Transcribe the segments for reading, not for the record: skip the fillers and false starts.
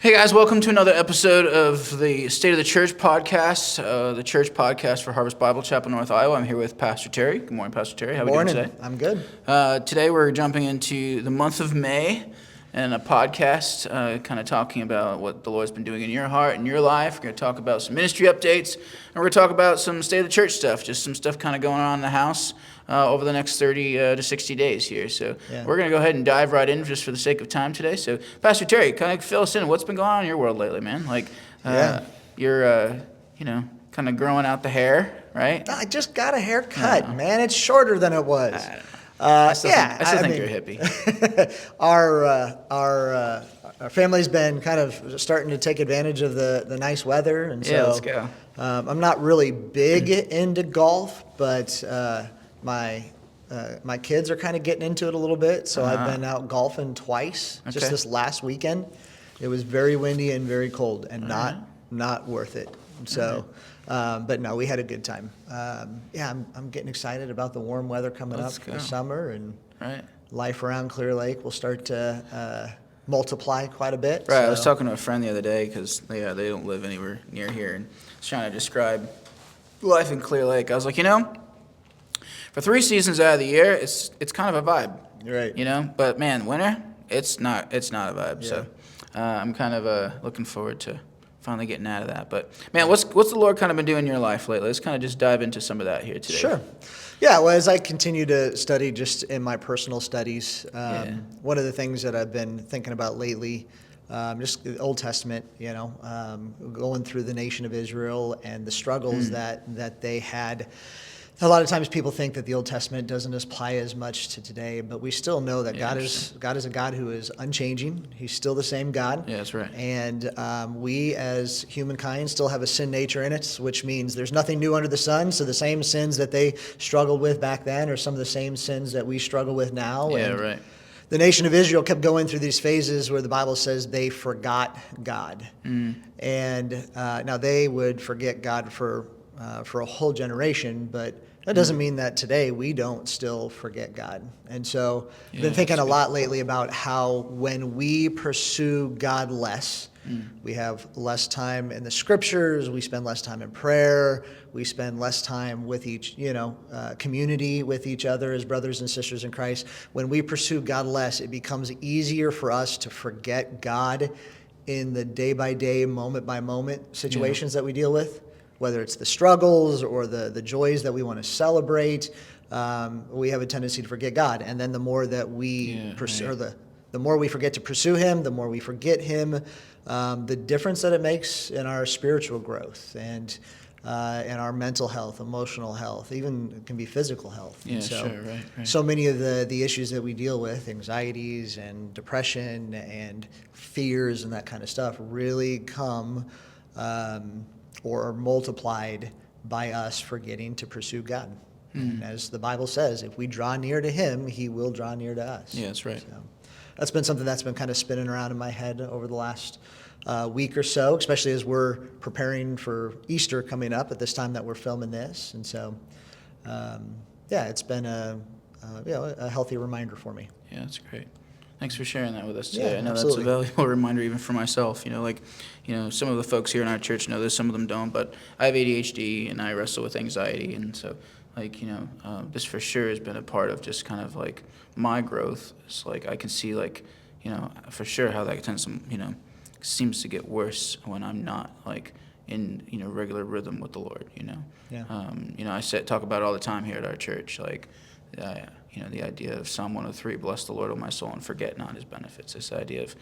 Hey guys, welcome to another episode of the State of the Church podcast, the church podcast for Harvest Bible Chapel, North Iowa. I'm here with Pastor Terry. Good morning, Pastor Terry. How are we doing today? I'm good. Today we're jumping into the month of May and a podcast kind of talking about what the Lord's been doing in your heart and your life. We're going to talk about some ministry updates, and we're going to talk about some State of the Church stuff, just some stuff kind of going on in the house over the next 30 to 60 days here. So we're going to go ahead and dive right in just for the sake of time today. So Pastor Terry, kind of fill us in. What's been going on in your world lately, man? You're, kind of growing out the hair, right? I just got a haircut, man. It's shorter than it was. I still think you're a hippie. Our family's been kind of starting to take advantage of the nice weather, and so let's go. I'm not really big into golf, but my kids are kind of getting into it a little bit. So I've been out golfing twice just this last weekend. It was very windy and very cold, and not worth it. So. But no, we had a good time. I'm getting excited about the warm weather coming up this summer, and life around Clear Lake will start to multiply quite a bit. Right, so. I was talking to a friend the other day because they don't live anywhere near here, and I was trying to describe life in Clear Lake. I was like, for 3 seasons out of the year, it's kind of a vibe. Right. But man, winter, it's not a vibe. Yeah. So I'm kind of looking forward to finally getting out of that. But man, what's the Lord kind of been doing in your life lately? Let's kind of just dive into some of that here today. Sure. Yeah, well, as I continue to study just in my personal studies, one of the things that I've been thinking about lately, just the Old Testament, going through the nation of Israel and the struggles that they had. A lot of times people think that the Old Testament doesn't apply as much to today, but we still know that God is a God who is unchanging. He's still the same God. Yeah, that's right. And we as humankind still have a sin nature in it, which means there's nothing new under the sun. So the same sins that they struggled with back then are some of the same sins that we struggle with now. Yeah, and right. The nation of Israel kept going through these phases where the Bible says they forgot God. And now they would forget God for a whole generation, but that doesn't mean that today we don't still forget God. And so I've been thinking a lot lately about how when we pursue God less, we have less time in the scriptures, we spend less time in prayer, we spend less time with each, community with each other as brothers and sisters in Christ. When we pursue God less, it becomes easier for us to forget God in the day-by-day, moment-by-moment situations that we deal with. Whether it's the struggles or the joys that we want to celebrate, we have a tendency to forget God. And then the more that we pursue, or the more we forget to pursue Him, the more we forget Him, the difference that it makes in our spiritual growth and in our mental health, emotional health, even it can be physical health. Yeah, right. So many of the issues that we deal with, anxieties and depression and fears and that kind of stuff, really come or are multiplied by us forgetting to pursue God. And as the Bible says, if we draw near to Him, He will draw near to us. Yeah, that's right. So that's been something that's been kind of spinning around in my head over the last week or so, especially as we're preparing for Easter coming up at this time that we're filming this. And so, it's been a healthy reminder for me. Yeah, that's great. Thanks for sharing that with us today. Yeah, I know absolutely. That's a valuable reminder even for myself. Some of the folks here in our church know this, some of them don't, but I have ADHD and I wrestle with anxiety. And so, this for sure has been a part of just kind of like my growth. It's like I can see for sure how that tends to, seems to get worse when I'm not in, regular rhythm with the Lord, Yeah. I talk about it all the time here at our church, the idea of Psalm 103, bless the Lord, O my soul, and forget not His benefits. This idea of,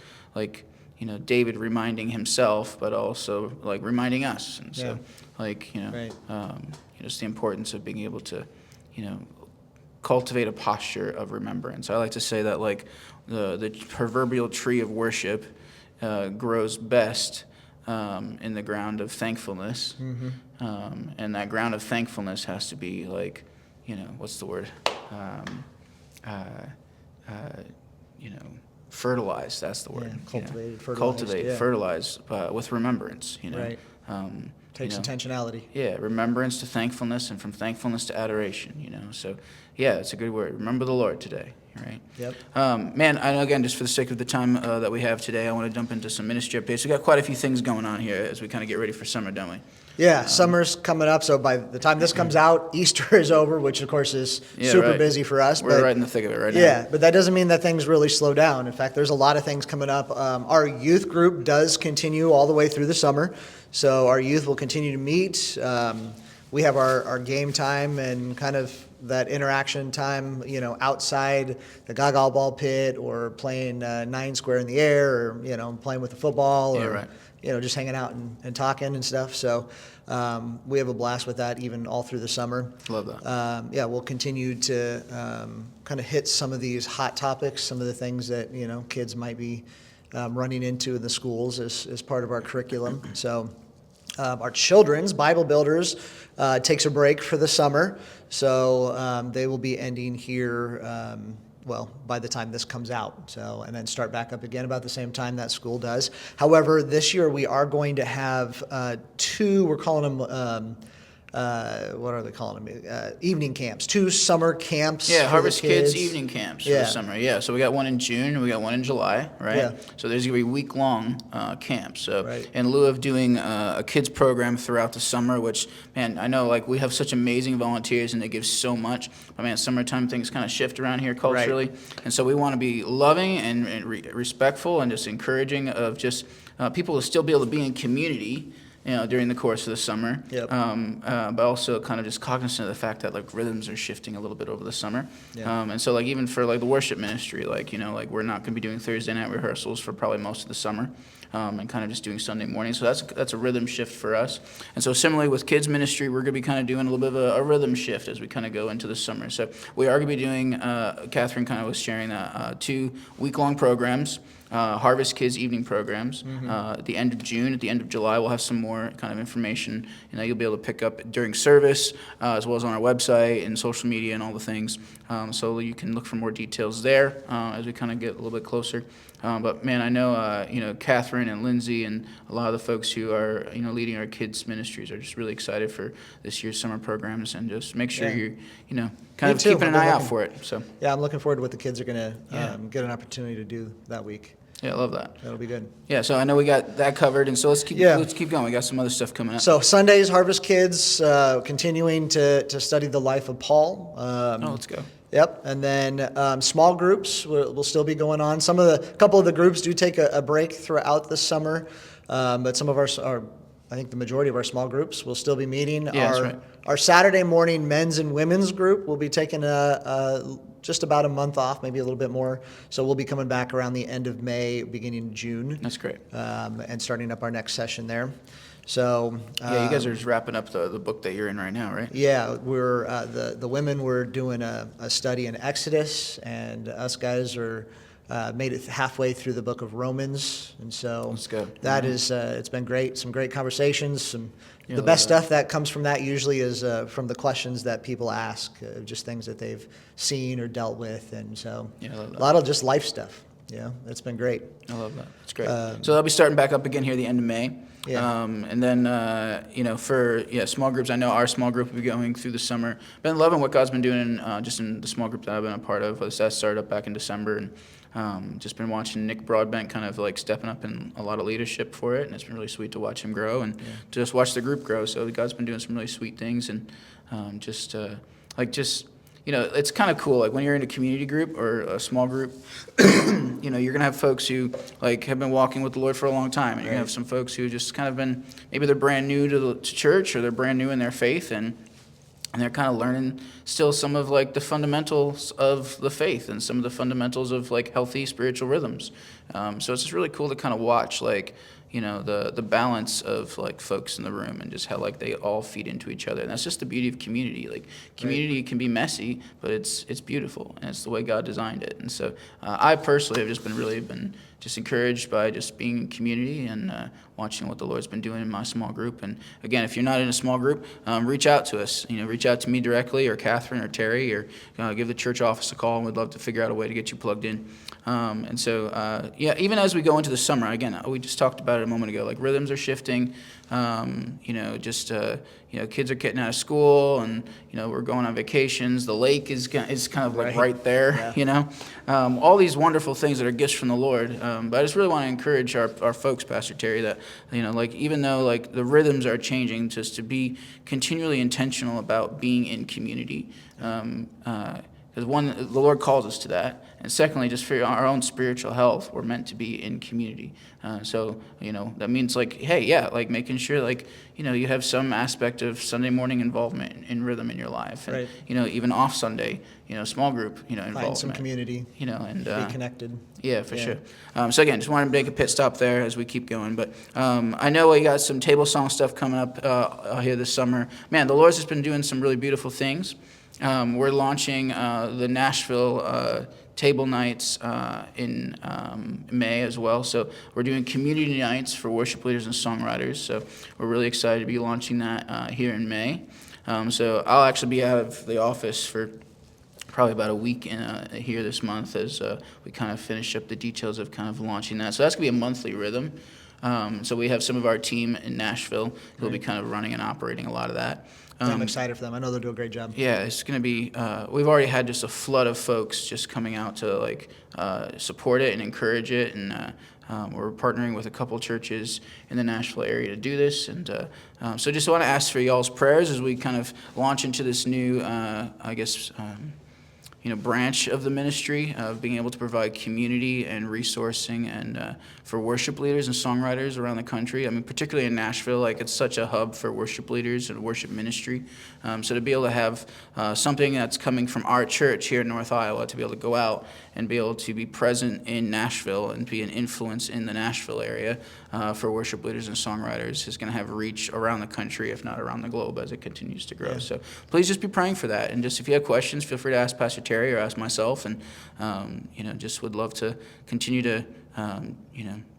David reminding himself, but also, reminding us. And so, Right. just the importance of being able to, cultivate a posture of remembrance. I like to say that, the proverbial tree of worship grows best in the ground of thankfulness. And that ground of thankfulness has to be, what's the word? Fertilize, that's the word. Cultivated, fertilized. Cultivate, fertilize with remembrance, Right. Takes intentionality. Yeah, remembrance to thankfulness, and from thankfulness to adoration, So, yeah, it's a good word. Remember the Lord today. Right. Yep. Man, I know, again, just for the sake of the time that we have today, I want to jump into some ministry updates. We got quite a few things going on here as we kind of get ready for summer, don't we? Yeah, summer's coming up, so by the time this comes out, Easter is over, which of course is super right. busy for us. We're right in the thick of it right now. Yeah, but that doesn't mean that things really slow down. In fact, there's a lot of things coming up. Our youth group does continue all the way through the summer, so our youth will continue to meet. We have our game time and kind of that interaction time, outside the Gaga ball pit or playing 9 square in the air or, playing with the football or, right. Just hanging out and talking and stuff. So we have a blast with that even all through the summer. Love that. We'll continue to kind of hit some of these hot topics, some of the things that, kids might be running into in the schools as part of our curriculum. So our children's Bible Builders takes a break for the summer. So they will be ending here by the time this comes out. So, and then start back up again about the same time that school does. However, this year we are going to have 2, we're calling them, what are they calling them? Evening camps, 2 summer camps. Yeah, for Harvest the Kids evening camps for the summer. Yeah, so we got one in June and we got one in July, right? Yeah. So there's going to be week-long camps. So Right. in lieu of doing a kids program throughout the summer, which, man, I know like we have such amazing volunteers and they give so much. But man, summertime things kind of shift around here culturally. And so we want to be loving and respectful and just encouraging of just people to still be able to be in community during the course of the summer. Yep. But also kind of just cognizant of the fact that like rhythms are shifting a little bit over the summer. Yeah. And so like even for like the worship ministry, like we're not going to be doing Thursday night rehearsals for probably most of the summer. And kind of just doing Sunday morning. So that's a rhythm shift for us. And so similarly with kids ministry, we're going to be kind of doing a little bit of a rhythm shift as we kind of go into the summer. So we are going to be doing, Catherine kind of was sharing that, 2 week-long programs. Harvest Kids evening programs. At the end of June, at the end of July, we'll have some more kind of information. You'll be able to pick up during service, as well as on our website and social media and all the things. So you can look for more details there as we kind of get a little bit closer. But man, I know Catherine and Lindsay and a lot of the folks who are leading our kids ministries are just really excited for this year's summer programs, and just make sure you're kind of too. keeping an eye out for it. So Yeah, I'm looking forward to what the kids are going to get an opportunity to do that week. yeah, I love that. That'll be good. Yeah, so I know we got that covered, and so let's keep going. We got some other stuff coming up. So Sundays, Harvest Kids, continuing to study the life of Paul. Let's go. Yep, and then small groups will still be going on. A couple of the groups do take a break throughout the summer, but some of I think the majority of our small groups will still be meeting. Yeah, that's right. Our Saturday morning men's and women's group will be taking just about a month off, maybe a little bit more. So we'll be coming back around the end of May, beginning of June. That's great. And starting up our next session there. So Yeah, you guys are just wrapping up the book that you're in right now, right? yeah, we're the women were doing a study in Exodus, and us guys are made it halfway through the book of Romans, and so Let's go. that is it's been great. Some great conversations. Yeah, The I best love stuff that comes from that usually is from the questions that people ask, just things that they've seen or dealt with, and so Yeah, I love that. a lot of just life stuff. Yeah, it's been great. I love that. It's great. So they'll be starting back up again here at the end of May. Yeah. And then, for small groups, I know our small group will be going through the summer. Been loving what God's been doing just in the small group that I've been a part of. That started up back in December, and just been watching Nick Broadbent kind of like stepping up in a lot of leadership for it, and it's been really sweet to watch him grow and to just watch the group grow. So God's been doing some really sweet things, and it's kind of cool. Like when you're in a community group or a small group, you're gonna have folks who like have been walking with the Lord for a long time, and you're gonna have some folks who just kind of been, maybe they're brand new to church, or they're brand new in their faith, and they're kind of learning still some of like the fundamentals of the faith and some of the fundamentals of like healthy spiritual rhythms. So it's just really cool to kind of watch like the balance of like folks in the room, and just how like they all feed into each other. And that's just the beauty of community. Like community can be messy, but it's beautiful, and it's the way God designed it. And so I personally have just been just encouraged by just being in community and watching what the Lord's been doing in my small group. And again, if you're not in a small group, reach out to us. Reach out to me directly, or Catherine, or Terry, or give the church office a call, and we'd love to figure out a way to get you plugged in. And so yeah, even as we go into the summer, again, we just talked about it a moment ago, like rhythms are shifting, kids are getting out of school and, we're going on vacations. The lake is kind of like right there, Yeah. all these wonderful things that are gifts from the Lord. But I just really want to encourage our folks, Pastor Terry, that, even though like the rhythms are changing, just to be continually intentional about being in community. Because one, the Lord calls us to that, and secondly, just for our own spiritual health, we're meant to be in community. So that means making sure you have some aspect of Sunday morning involvement in rhythm in your life, and Right. Even off Sunday, small group, involvement. Find some community. And Be connected. Yeah, for sure. So again, just wanted to make a pit stop there as we keep going. But I know we got some table song stuff coming up here this summer. Man, the Lord's just been doing some really beautiful things. We're launching the Nashville table nights in May as well. So we're doing community nights for worship leaders and songwriters. So we're really excited to be launching that here in May. So I'll actually be out of the office for probably about a week here this month as we kind of finish up the details of kind of launching that. So that's going to be a monthly rhythm. So we have some of our team in Nashville who will be kind of running and operating a lot of that. I'm excited for them. I know they'll do a great job. Yeah, it's going to be, we've already had just a flood of folks just coming out to support it and encourage it. And we're partnering with a couple churches in the Nashville area to do this. And so just want to ask for y'all's prayers as we kind of launch into this new, branch of the ministry of being able to provide community and resourcing and for worship leaders and songwriters around the country. I mean, particularly in Nashville, it's such a hub for worship leaders and worship ministry. So to be able to have something that's coming from our church here in North Iowa, to be able to go out and be able to be present in Nashville and be an influence in the Nashville area for worship leaders and songwriters is going to have reach around the country, if not around the globe, as it continues to grow. Yeah. So please just be praying for that. And just if you have questions, feel free to ask Pastor Terry or ask myself. And, just would love to continue to,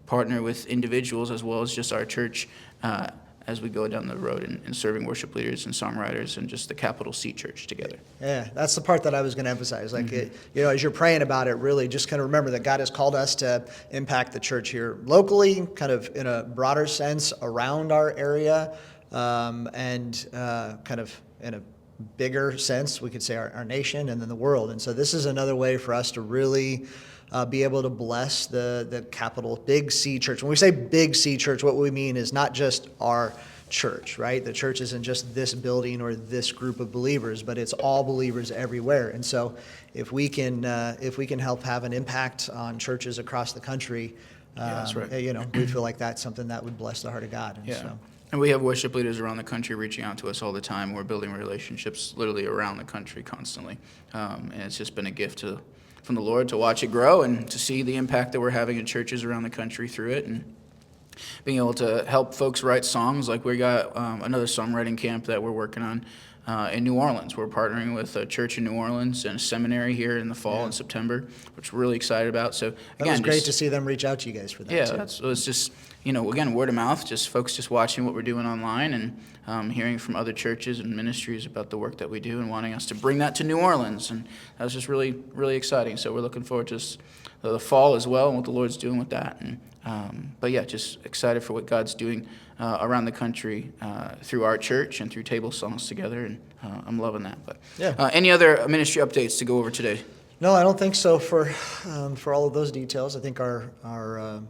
partner with individuals as well as just our church as we go down the road in serving worship leaders and songwriters and just the Capital C Church together. Yeah, that's the part that I was going to emphasize. As you're praying about it, really just kind of remember that God has called us to impact the church here locally, kind of in a broader sense around our area, and kind of in a bigger sense, we could say our nation and then the world. And so this is another way for us to really be able to bless the capital Big C Church. When we say Big C Church, what we mean is not just our church, right? The church isn't just this building or this group of believers, but it's all believers everywhere. And so if we can help have an impact on churches across the country, that's right. We feel like that's something that would bless the heart of God. And we have worship leaders around the country reaching out to us all the time. We're building relationships literally around the country constantly. And it's just been a gift from the Lord to watch it grow and to see the impact that we're having in churches around the country through it. And being able to help folks write songs. Like we got another songwriting camp that we're working on in New Orleans. We're partnering with a church in New Orleans and a seminary here in the fall in September, which we're really excited about. So again, it was great to see them reach out to you guys for that. Yeah, it's just, again, word of mouth, just folks just watching what we're doing online and hearing from other churches and ministries about the work that we do and wanting us to bring that to New Orleans. And that was just really, really exciting. So we're looking forward to the fall as well and what the Lord's doing with that. And but yeah, just excited for what God's doing around the country through our church and through table songs together, and I'm loving that. But any other ministry updates to go over today? No, I don't think so. For all of those details, I think our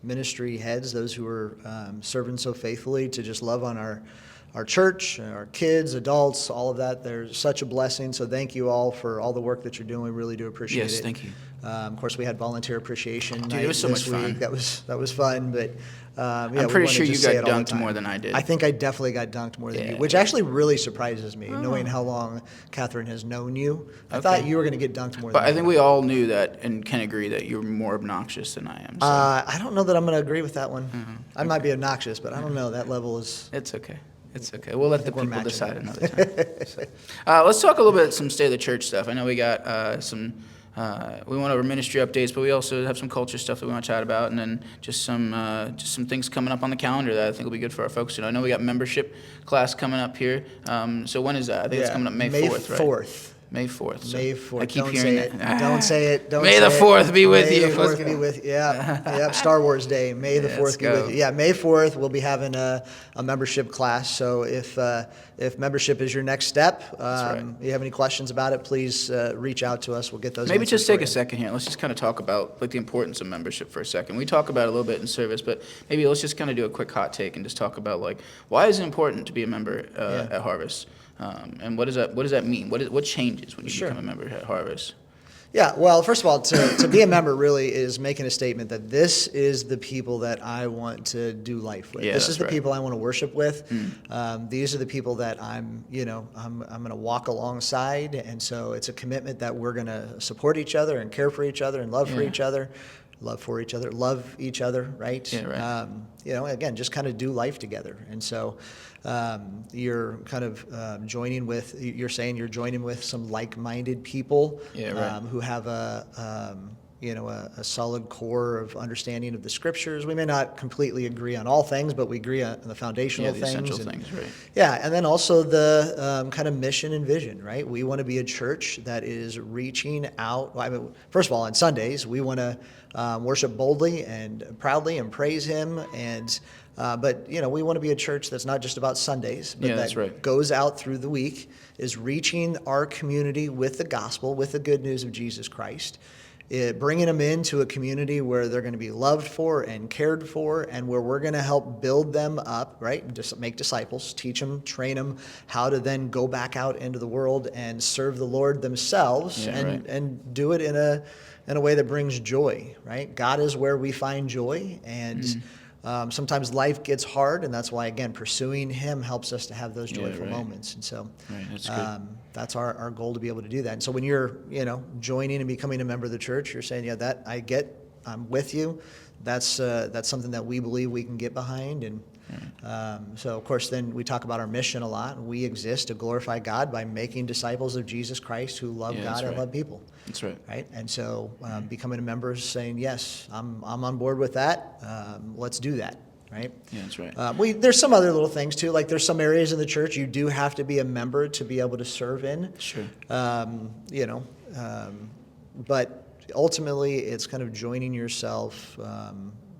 ministry heads, those who are serving so faithfully to just love on our church, our kids, adults, all of that, they're such a blessing. So thank you all for all the work that you're doing. We really do appreciate it. Yes, thank you. Of course, we had volunteer appreciation night it was so much fun. That was fun, but I'm pretty sure you got dunked more than I did. I think I definitely got dunked more than you, which actually really surprises me, knowing how long Catherine has known you. I thought you were going to get dunked more than I think we all knew that and can agree that you're more obnoxious than I am. So. I don't know that I'm going to agree with that one. Mm-hmm. I might be obnoxious, but I don't know. That level is... It's okay. It's okay. We'll let the people decide another time. So, let's talk a little bit some State of the Church stuff. I know we got some... we went over ministry updates, but we also have some culture stuff that we want to chat about, and then just some things coming up on the calendar that I think will be good for our folks. I know we got membership class coming up here. So when is that? I think it's coming up May 4th, right? May 4th. So May 4th. I keep Don't hearing say it. that. Don't say it. Don't May say the it. 4th be with you. May the 4th be with you. Yeah. Yep. Star Wars Day. May the Yeah, 4th let's be with go. you. Yeah. May 4th, we'll be having a membership class. So if membership is your next step, right. you have any questions about it, please reach out to us. We'll get those Maybe answered just for take you. a second here. Let's just kind of talk about like the importance of membership for a second. We talk about it a little bit in service, but maybe let's just kind of do a quick hot take and just talk about like why is it important to be a member at Harvest, and what does that mean? What changes when you Sure. become a member at Harvest? Yeah, well, first of all, to be a member really is making a statement that this is the people that I want to do life with. Yeah, This that's is the right. people I want to worship with. These are the people that I'm going to walk alongside, and so it's a commitment that we're going to support each other and care for each other and love for Yeah. each other. Love for each other, love each other, right? Yeah, right. Again, just kind of do life together. And so you're kind of you're saying you're joining with some like-minded people Yeah, right. who have a solid core of understanding of the scriptures. We may not completely agree on all things, but we agree on the foundational The things. essential and- things, right? Yeah, and then also the kind of mission and vision, right? We want to be a church that is reaching out. Well, I mean, first of all, on Sundays, we want to worship boldly and proudly and praise Him. But we want to be a church that's not just about Sundays, but Yeah, that's that right. goes out through the week, is reaching our community with the gospel, with the good news of Jesus Christ. Bringing them into a community where they're going to be loved for and cared for, and where we're going to help build them up, right? And just make disciples, teach them, train them how to then go back out into the world and serve the Lord themselves, Yeah, right. and do it in a way that brings joy, right? God is where we find joy, and sometimes life gets hard, and that's why, again, pursuing Him helps us to have those joyful right. moments. And so Right, that's good. that's our goal, to be able to do that. And so when you're, joining and becoming a member of the church, you're saying, yeah, that I get, I'm with you. That's something that we believe we can get behind. And so, of course, then we talk about our mission a lot. We exist to glorify God by making disciples of Jesus Christ who love Yeah, God that's and right. love people. That's right. Right? And so becoming a member is saying, yes, I'm on board with that. Let's do that. Right? Yeah, that's right. There's some other little things too. Like there's some areas in the church you do have to be a member to be able to serve in. Sure. But ultimately, it's kind of joining yourself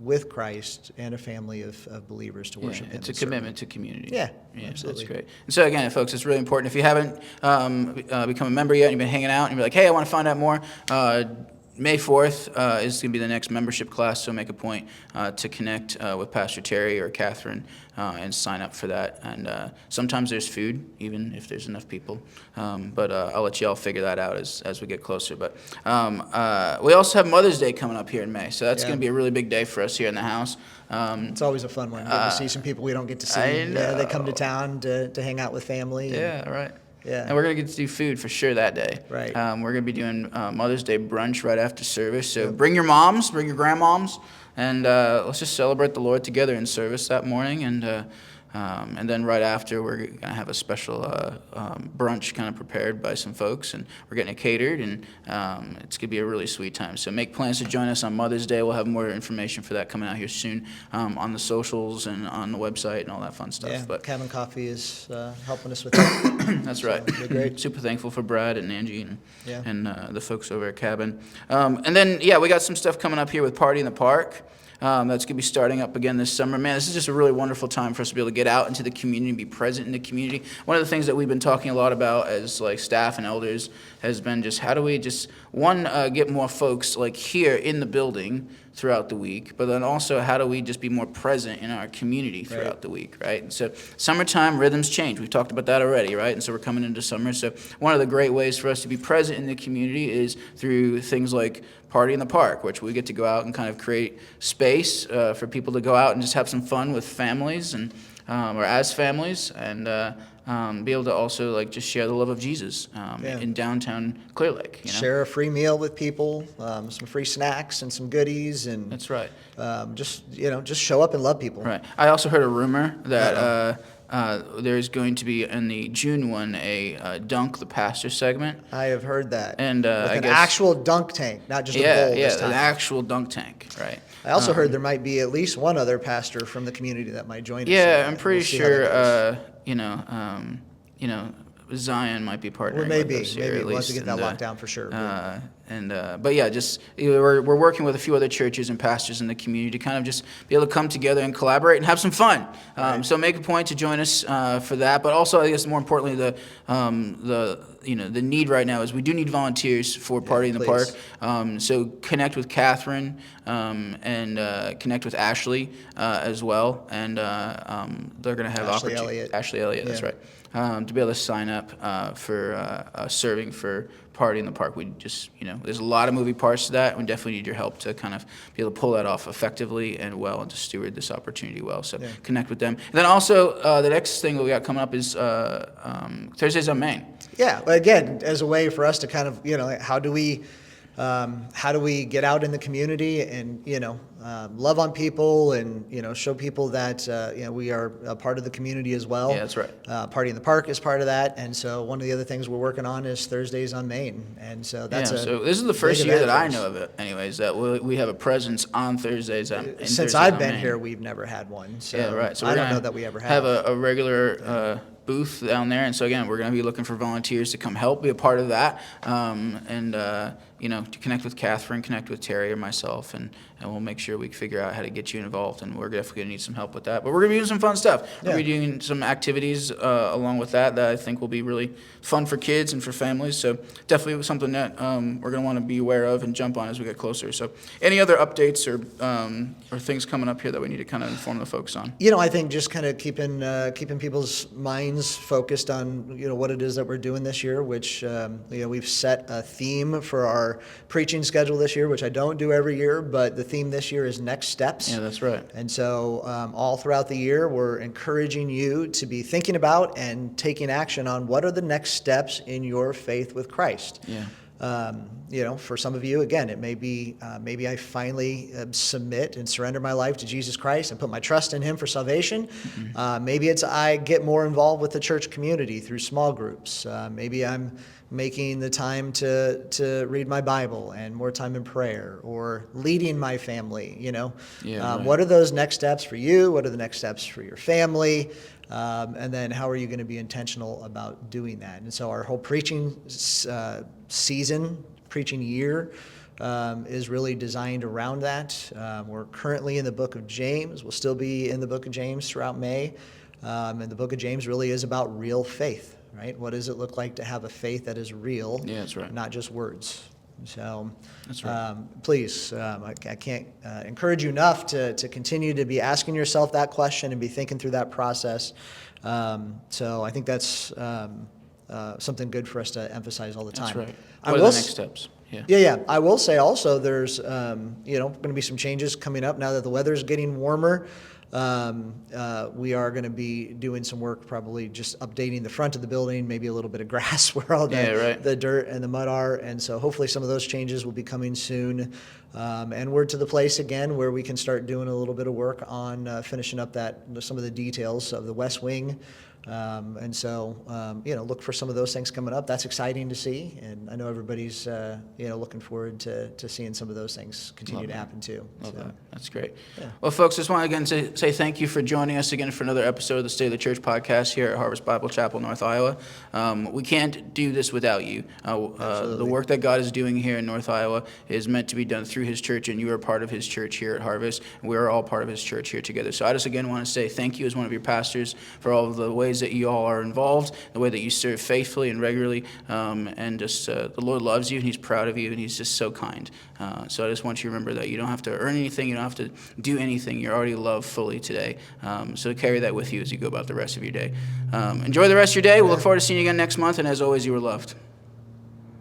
with Christ and a family of believers to worship Him. It's a and serve Him. commitment to community. Yeah, That's absolutely. great. And so again, folks, it's really important. If you haven't become a member yet and you've been hanging out and you're like, hey, I want to find out more, May 4th is going to be the next membership class, so make a point to connect with Pastor Terry or Catherine and sign up for that. And sometimes there's food, even if there's enough people. But I'll let you all figure that out as we get closer. But we also have Mother's Day coming up here in May, so that's Yeah. going to be a really big day for us here in the house. It's always a fun one. Getting to see some people we don't get to see. I Yeah, they come to know. town to hang out with family. Yeah, right. Yeah. And we're going to get to do food for sure that day. Right. We're going to be doing Mother's Day brunch right after service. So bring your moms, bring your grandmoms, and let's just celebrate the Lord together in service that morning. And then right after, we're going to have a special brunch kind of prepared by some folks, and we're getting it catered, and it's going to be a really sweet time. So make plans to join us on Mother's Day. We'll have more information for that coming out here soon on the socials and on the website and all that fun stuff. Yeah, But Cabin Coffee is helping us with that. that's right. they're great. Super thankful for Brad and Angie and, Yeah. and the folks over at Cabin. And then, we got some stuff coming up here with Party in the Park. That's going to be starting up again this summer. Man, this is just a really wonderful time for us to be able to get out into the community and be present in the community. One of the things that we've been talking a lot about as like staff and elders has been just how do we just, get more folks like here in the building throughout the week, but then also how do we just be more present in our community throughout Right. the week, right? And so summertime, rhythms change. We've talked about that already, right? And so we're coming into summer. So one of the great ways for us to be present in the community is through things like Party in the Park, which we get to go out and kind of create space for people to go out and just have some fun with families and or as families, and be able to also like just share the love of Jesus Yeah. in downtown Clear Lake. You know? Share a free meal with people, some free snacks and some goodies, and That's right. just show up and love people. Right. I also heard a rumor that there's going to be in the June one a Dunk the Pastor segment. I have heard that. And, with I an guess- actual dunk tank, not just a bowl this time. an actual dunk tank, right? I also heard there might be at least one other pastor from the community that might join us. Yeah, in I'm that. pretty We'll see how that sure. goes. Zion might be partnering Well, maybe, with us here, maybe at we'll have least. to get that And, locked down for sure. but yeah, just we're working with a few other churches and pastors in the community to kind of just be able to come together and collaborate and have some fun. So make a point to join us for that. But also, I guess more importantly, the need right now is we do need volunteers for Party in the Park. please. So connect with Catherine and connect with Ashley as well, and they're going to have Ashley Elliott. Ashley Elliott, that's Yeah. right. To be able to sign up for serving for Party in the Park. We just, there's a lot of moving parts to that. We definitely need your help to kind of be able to pull that off effectively and well, and to steward this opportunity well. So connect with them. And then also, the next thing that we got coming up is Thursdays on Main. Yeah, but again, as a way for us to kind of, how do we get out in the community and, love on people and, show people that, we are a part of the community as well. Yeah, that's right. Party in the Park is part of that. And so one of the other things we're working on is Thursdays on Main. And so that's so this is the first big year event that for I us. know of it, anyways, that we have a presence on Thursdays. Since I've been here, we've never had one. So Yeah, right. So I we're don't gonna know that we ever have have. a regular booth down there, and so again, we're going to be looking for volunteers to come help, be a part of that, and to connect with Catherine, connect with Terry or myself, and we'll make sure we figure out how to get you involved, and we're definitely going to need some help with that. But we're going to be doing some fun stuff. We're going to be doing some activities along with that I think will be really fun for kids and for families. So definitely something that we're going to want to be aware of and jump on as we get closer. So any other updates or things coming up here that we need to kind of inform the folks on? I think just kind of keeping people's minds focused on what it is that we're doing this year, which we've set a theme for our preaching schedule this year, which I don't do every year, but the theme this year is Next Steps. Yeah, that's right. And so all throughout the year, we're encouraging you to be thinking about and taking action on what are the next steps in your faith with Christ. Yeah. For some of you, again, it may be maybe I finally submit and surrender my life to Jesus Christ and put my trust in Him for salvation. Maybe it's I get more involved with the church community through small groups. Maybe I'm making the time to read my Bible and more time in prayer, or leading my family. Right. What are those next steps for you? What are the next steps for your family? And then how are you going to be intentional about doing that? And so our whole preaching season, preaching year, is really designed around that. We're currently in the book of James. We'll still be in the book of James throughout May. And the book of James really is about real faith, right? What does it look like to have a faith that is real, Yeah, that's right. not just words? So That's right. please, I can't encourage you enough to continue to be asking yourself that question and be thinking through that process. So I think that's something good for us to emphasize all the time. That's right. I What are will the next steps? Yeah. Yeah. I will say also there's, going to be some changes coming up now that the weather's getting warmer. We are going to be doing some work, probably just updating the front of the building, maybe a little bit of grass where all the dirt and the mud are. And so hopefully some of those changes will be coming soon. And we're to the place again where we can start doing a little bit of work on finishing up some of the details of the west wing. And so, look for some of those things coming up. That's exciting to see, and I know everybody's, looking forward to seeing some of those things continue to happen too. Love So, that. That's great. Yeah. Well, folks, just want to again say thank you for joining us again for another episode of the State of the Church podcast here at Harvest Bible Chapel, North Iowa. We can't do this without you. The work that God is doing here in North Iowa is meant to be done through His church, and you are part of His church here at Harvest. And we are all part of His church here together. So I just again want to say thank you as one of your pastors for all of the ways that you all are involved, the way that you serve faithfully and regularly, and just the Lord loves you and He's proud of you and He's just so kind. So I just want you to remember that you don't have to earn anything, you don't have to do anything. You're already loved fully today. So carry that with you as you go about the rest of your day. Enjoy the rest of your day. We'll look forward to seeing you again next month, and as always, you are loved.